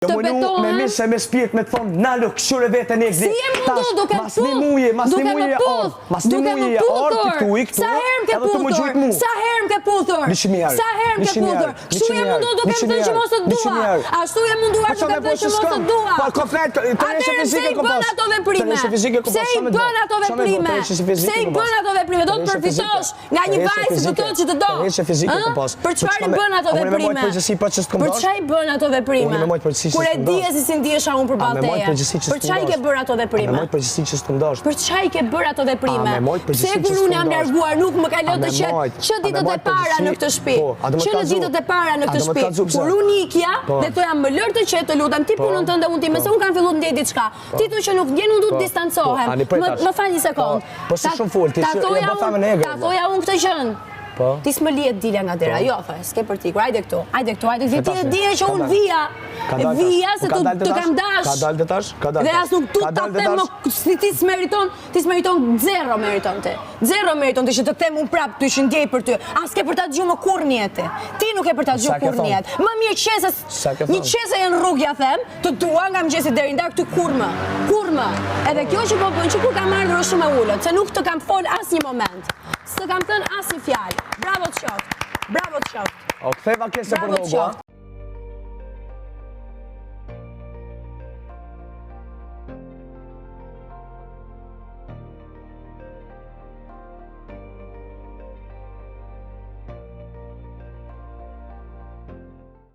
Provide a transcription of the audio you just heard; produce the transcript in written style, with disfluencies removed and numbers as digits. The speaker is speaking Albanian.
Me mirë se me spirit me të thonë nalë këshure vete në egzi. Si e mundu duke më puth? Mas një muje e orë të këtu i këtu edhe të më gjujt mu. Sa herë më ke puthur? Sa herë më ke puthur? Kështu e mundu duke më thënë që mos të dua. Ashtu e munduar duke më thënë që mos të dua. Atëherë pse i bën ato veprime? Pse i bën ato veprime? Pse i bën ato veprime? Do të përfitosh nga një vajzë të thotë që të do. Për çfarë i bën ato veprime? Për çfarë i bën ato veprime? Kur e di e si ndihesha unë përballë teje. Për çfarë ke bërë ato veprime? Me përgjithësi që s'të ndosh. Për çfarë ke bërë ato veprime? Pse kur unë jam larguar nuk më ka lënë të qet që ditët e para në këtë shtëpi. Që në ditët e para në këtë shtëpi. Kur unë ikja dhe thoja më lër të qet, të lutem ti punën tënde unë ti më se unë kam filluar të ndjej diçka. Ti thua që nuk ndjen unë duhet të distancohem. Më fal një sekond. Po si shumë fol ti, e bë famën e egër. Ta thoja unë këtë gjën. Ti s'më lihet dilja nga dera, jo, s'ke për tikur, hajde këtu, ti e dije që unë vija se të kam dash. Ka dalë detash? Dhe as nuk tu ta them si ti s'meriton, zero meriton ti. Zero meriton ti që të them unë prap ty që ndjej për ty. As ke për ta dëgjuar më kurrë në jetë. Ti nuk e për ta dëgjuar kurrë në jetë. Më mirë një qese janë rrugë ja them, të dua nga mëngjesi deri ndarë këtu kurrë. Edhe kjo që po bën që kur kam ardhur shumë e ulët, se nuk të kam fol asnjë moment. S'të kam thënë asnjë fjalë. Bravo të qoftë. O ktheva kese për logo.